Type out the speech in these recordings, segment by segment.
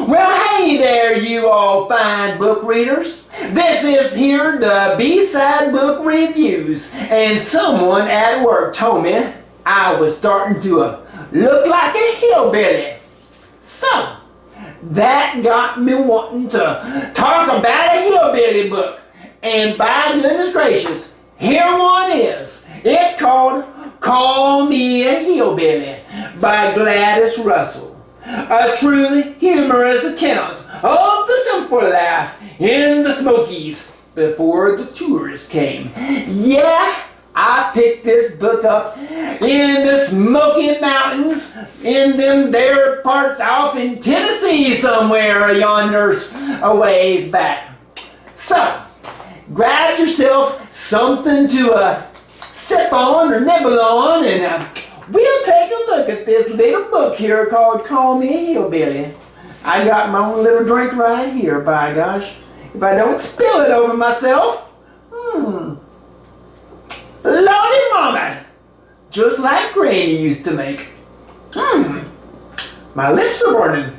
Well, hey there, you all fine book readers. This is here the B-side book reviews, and someone at work told me I was starting to look like a hillbilly. So, that got me wanting to talk about a hillbilly book, and by goodness gracious, here one is. It's called Call Me a Hillbilly by Gladys Russel. A truly humorous account of the simple life in the Smokies before the tourists came. Yeah, I picked this book up in the Smokie Mountains, in them there parts off in Tennessee somewhere yonder's a ways back. So, grab yourself something to sip on or nibble on, and we'll take a look at this little book here called Call Me a Hillbilly. I got my own little drink right here, by gosh. If I don't spill it over myself. Lordy mama! Just like Granny used to make. My lips are burning.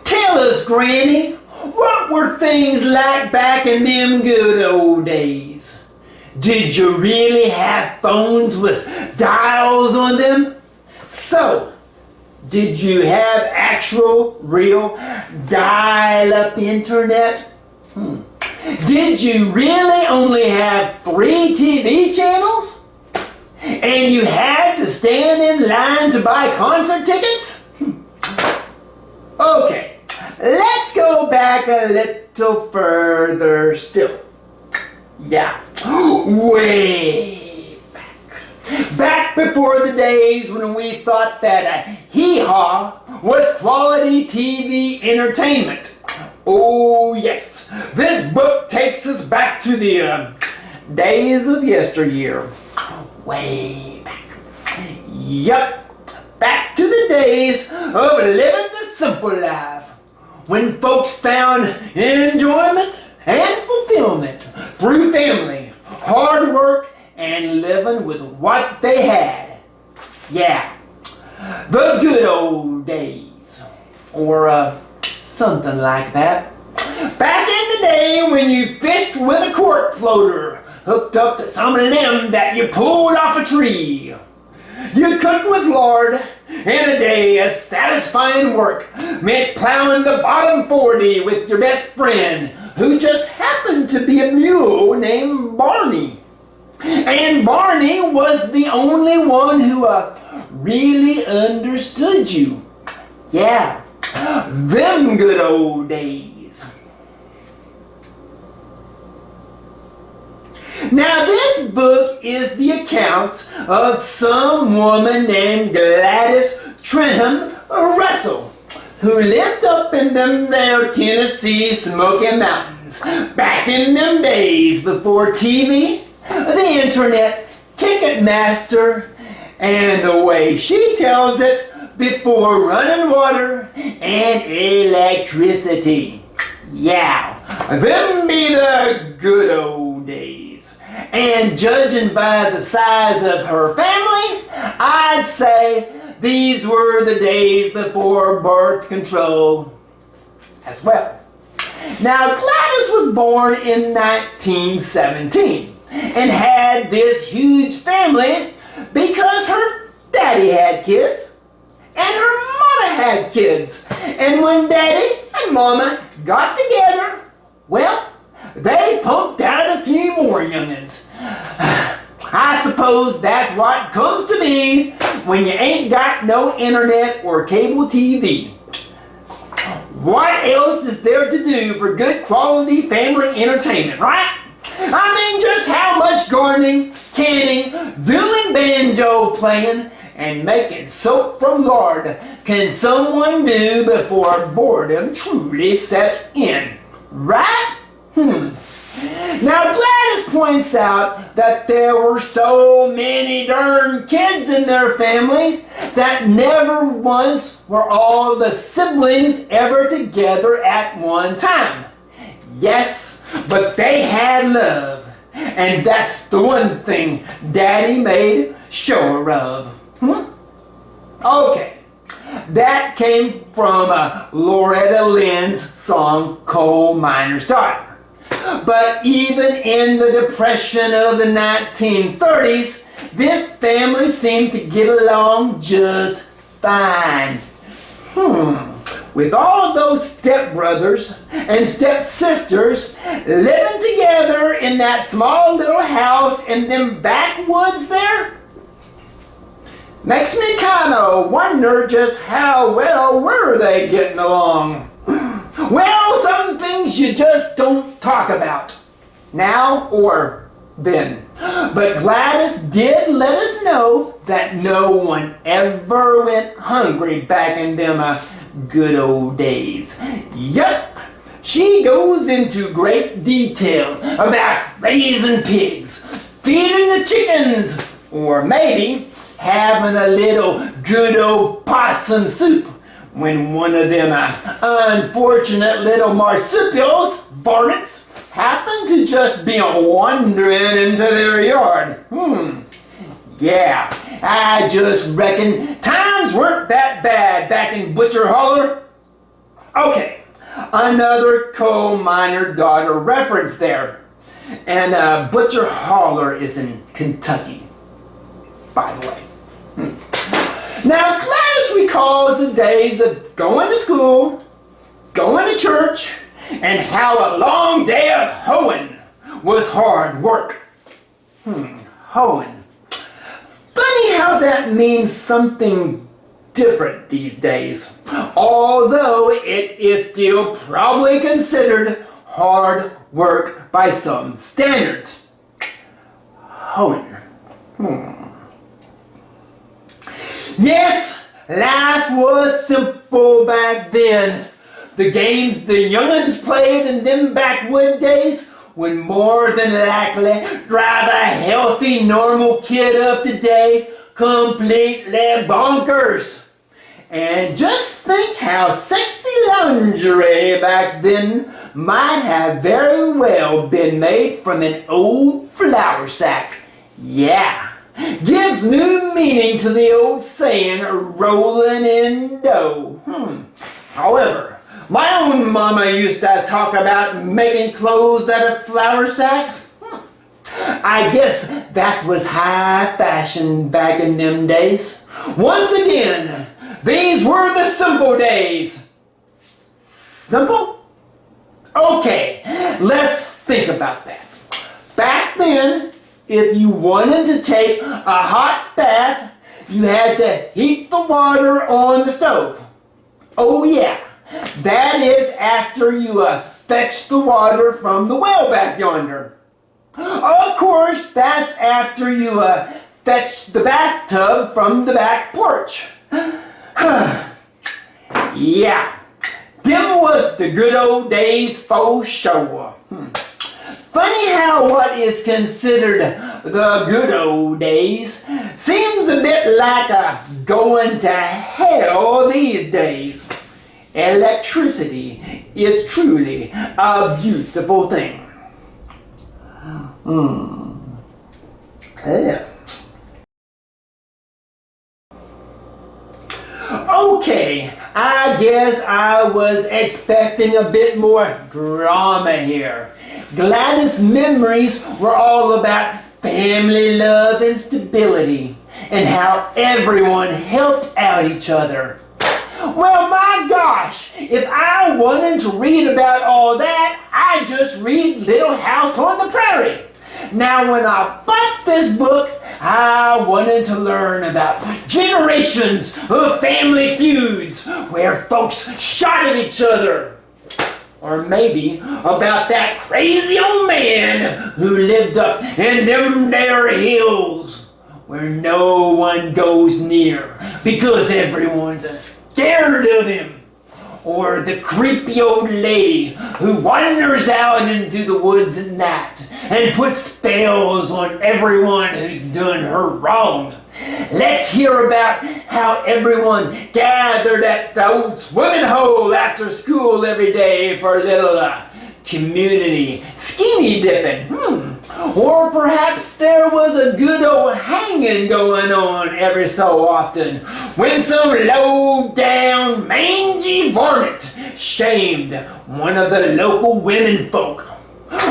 Tell us, Granny, what were things like back in them good old days? Did you really have phones with dials on them? So, did you have actual, real, dial-up internet? Did you really only have 3 TV channels? And you had to stand in line to buy concert tickets? Okay, let's go back a little further still. Yeah, way back. Back before the days when we thought that a hee-haw was quality TV entertainment. Oh yes, this book takes us back to the days of yesteryear. Way back. Yup, back to the days of living the simple life, when folks found enjoyment and fulfillment through family, hard work, and living with what they had. Yeah, the good old days, or something like that. Back in the day when you fished with a cork floater hooked up to some limb that you pulled off a tree. You cooked with lard, and a day of satisfying work meant plowing the bottom 40 with your best friend, who just happened to be a mule named Barney. And Barney was the only one who really understood you. Yeah, them good old days. Now this book is the account of some woman named Gladys Trentham Russel, who lived up in them there Tennessee Smokie Mountains back in them days before TV, the internet, Ticketmaster, and the way she tells it, before running water and electricity. Yeah, them be the good old days. And judging by the size of her family, I'd say these were the days before birth control as well. Now, Gladys was born in 1917 and had this huge family because her daddy had kids and her mama had kids. And when daddy and mama got together, well, they pumped out a few more youngins. I suppose that's what comes to be when you ain't got no internet or cable TV. What else is there to do for good quality family entertainment, right? I mean, just how much gardening, canning, doing banjo playing, and making soap from lard can someone do before boredom truly sets in, right? Now Gladys points out that there were so many darn kids in their family that never once were all the siblings ever together at one time. Yes, but they had love, and that's the one thing Daddy made sure of. Okay, that came from Loretta Lynn's song, Coal Miner's Daughter. But even in the Depression of the 1930s, this family seemed to get along just fine. With all those stepbrothers and stepsisters living together in that small little house in them backwoods there, makes me kind of wonder just how well were they getting along. Well, some things you just don't talk about, now or then. But Gladys did let us know that no one ever went hungry back in them good old days. Yup, she goes into great detail about raising pigs, feeding the chickens, or maybe having a little good old possum soup when one of them unfortunate little marsupials, varmints, happened to just be wandering into their yard. Yeah, I just reckon times weren't that bad back in Butcher Holler. Okay, another coal miner daughter reference there. And Butcher Holler is in Kentucky, by the way. Now, Gladys recalls the days of going to school, going to church, and how a long day of hoeing was hard work. Hoeing. Funny how that means something different these days, although it is still probably considered hard work by some standards. Hoeing. Yes, life was simple back then. The games the young'uns played in them backwood days would more than likely drive a healthy, normal kid of today completely bonkers. And just think how sexy lingerie back then might have very well been made from an old flour sack. Yeah. Gives new meaning to the old saying, rolling in dough. However, my own mama used to talk about making clothes out of flour sacks. I guess that was high fashion back in them days. Once again, these were the simple days. Simple? Okay, let's think about that. Back then, if you wanted to take a hot bath, you had to heat the water on the stove. Oh yeah, that is after you fetched the water from the well back yonder. Of course, that's after you fetched the bathtub from the back porch. Yeah, them was the good old days for sure. Funny how what is considered the good old days seems a bit like going to hell these days. Electricity is truly a beautiful thing. Yeah. Okay, I guess I was expecting a bit more drama here. Gladys' memories were all about family love and stability, and how everyone helped out each other. Well, my gosh, if I wanted to read about all that, I'd just read Little House on the Prairie. Now, when I bought this book, I wanted to learn about generations of family feuds where folks shot at each other. Or maybe about that crazy old man who lived up in them there hills where no one goes near because everyone's scared of him. Or the creepy old lady who wanders out into the woods at night and puts spells on everyone who's done her wrong. Let's hear about how everyone gathered at the old swimming hole after school every day for a little community skinny dipping. Or perhaps there was a good old hanging going on every so often when some low-down mangy varmint shamed one of the local women folk.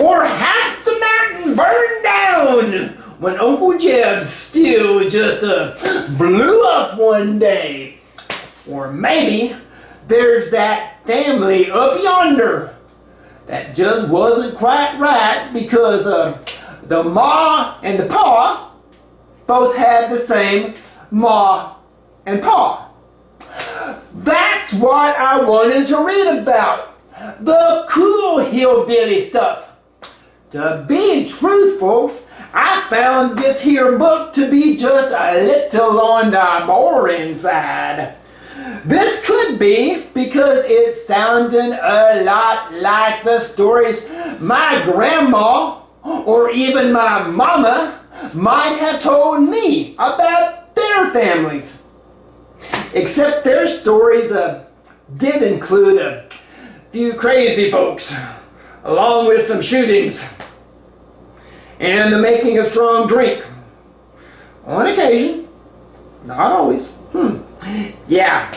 Or half the mountain burned down when Uncle Jeb still just blew up one day. Or maybe there's that family up yonder that just wasn't quite right because the ma and the pa both had the same ma and pa. That's what I wanted to read about. The cool hillbilly stuff. To be truthful, I found this here book to be just a little on the boring side. This could be because it sounded a lot like the stories my grandma or even my mama might have told me about their families. Except their stories did include a few crazy folks, along with some shootings and the making of strong drink. On occasion, not always. Yeah,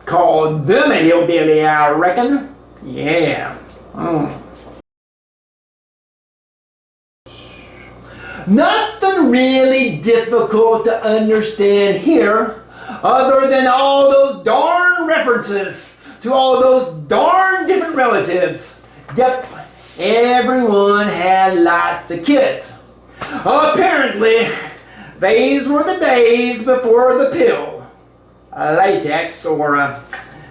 called them a hillbilly, I reckon. Yeah. Nothing really difficult to understand here, other than all those darn references to all those darn different relatives. Yep, everyone had lots of kids. Apparently, these were the days before the pill. Latex or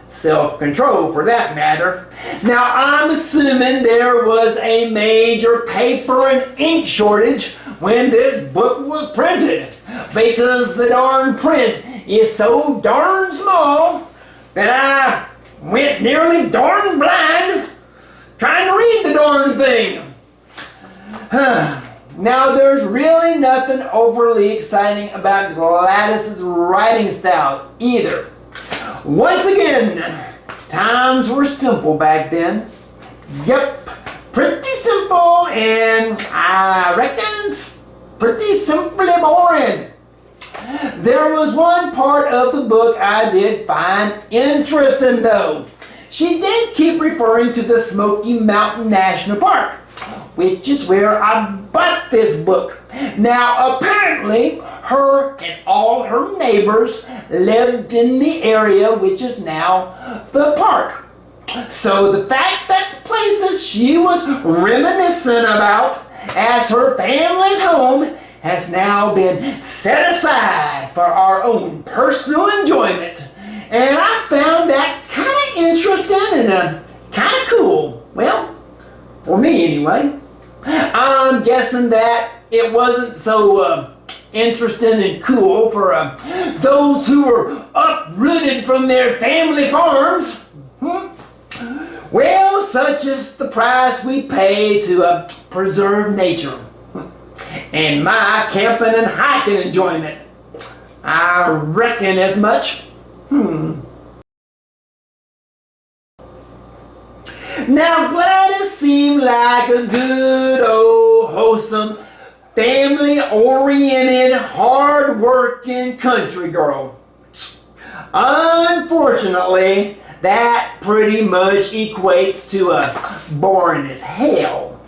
self-control for that matter. Now I'm assuming there was a major paper and ink shortage when this book was printed, because the darn print is so darn small that I went nearly darn blind trying to read the darn thing. Now there's really nothing overly exciting about Gladys's writing style either. Once again, times were simple back then. Yep, pretty simple, and I reckon pretty simply boring. There was one part of the book I did find interesting though. She did keep referring to the Smokie Mountain National Park, which is where I bought this book. Now apparently her and all her neighbors lived in the area which is now the park. So the fact that the places she was reminiscent about as her family's home has now been set aside for our own personal enjoyment. And I found that kind of interesting and kind of cool. Well, for me anyway. I'm guessing that it wasn't so interesting and cool for those who were uprooted from their family farms. Well, such is the price we pay to preserve nature and my camping and hiking enjoyment. I reckon as much. Now Gladys seemed like a good old wholesome, family-oriented, hard-working country girl. Unfortunately, that pretty much equates to boring as hell.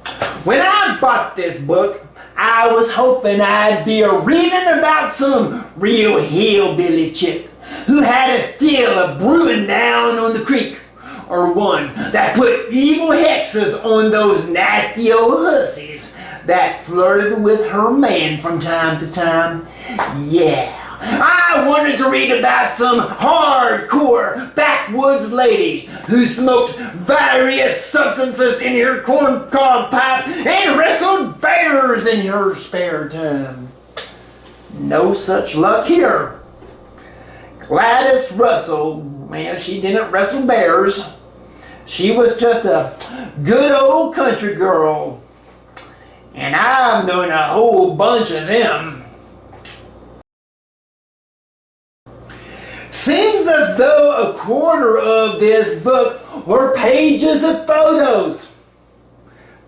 When I bought this book, I was hoping I'd be reading about some real hillbilly chick who had a still brewing down on the creek, or one that put evil hexes on those nasty old hussies that flirted with her man from time to time. Yeah, I wanted to read about some hardcore backwoods lady who smoked various substances in her corncob pipe and wrestled bears in her spare time. No such luck here. Gladys Russel, well, she didn't wrestle bears. She was just a good old country girl. And I've known a whole bunch of them. Seems as though a quarter of this book were pages of photos.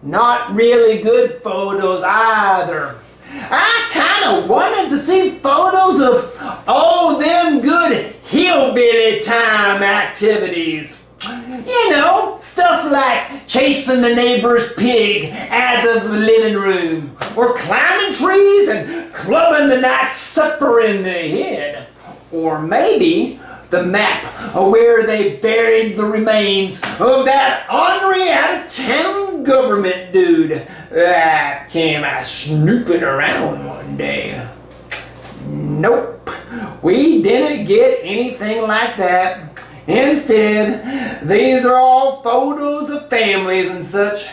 Not really good photos either. I kind of wanted to see photos of all them good hillbilly time activities. You know, stuff like chasing the neighbor's pig out of the living room, or climbing trees and clubbing the night supper in the head. Or maybe the map of where they buried the remains of that ornery out-of-town government dude that came snooping around one day. Nope, we didn't get anything like that. Instead, these are all photos of families and such.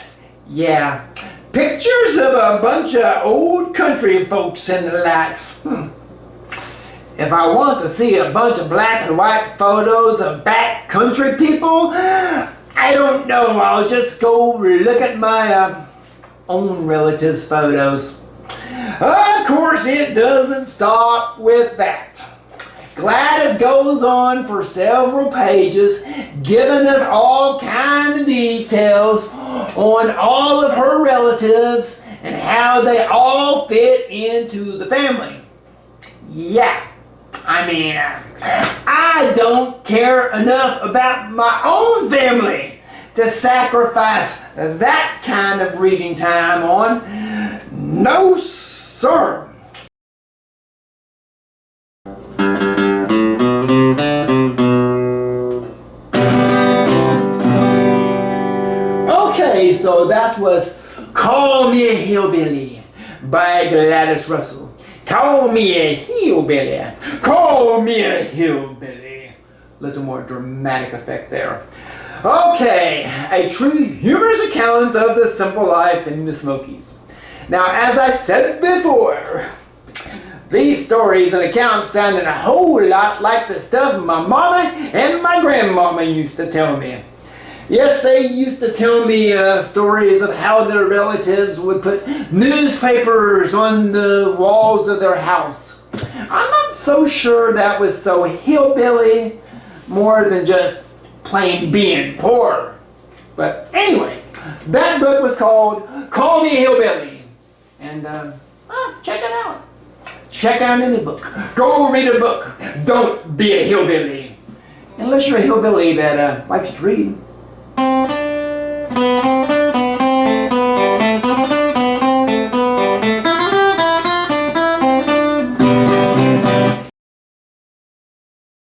Yeah, pictures of a bunch of old country folks and the likes. If I want to see a bunch of black and white photos of backcountry people, I don't know, I'll just go look at my own relatives' photos. Of course, it doesn't stop with that. Gladys goes on for several pages, giving us all kinds of details on all of her relatives and how they all fit into the family. Yeah. I mean, I don't care enough about my own family to sacrifice that kind of reading time on. No, sir. Okay, so that was Call Me a Hillbilly by Gladys Russel. Call me a hillbilly. Call me a hillbilly. Little more dramatic effect there. Okay, a true humorous account of the simple life in the Smokies. Now, as I said before, these stories and accounts sounded a whole lot like the stuff my mama and my grandmama used to tell me. Yes, they used to tell me stories of how their relatives would put newspapers on the walls of their house. I'm not so sure that was so hillbilly, more than just plain being poor. But anyway, that book was called Call Me a Hillbilly. And check it out. Check out any book. Go read a book. Don't be a hillbilly. Unless you're a hillbilly that likes to read.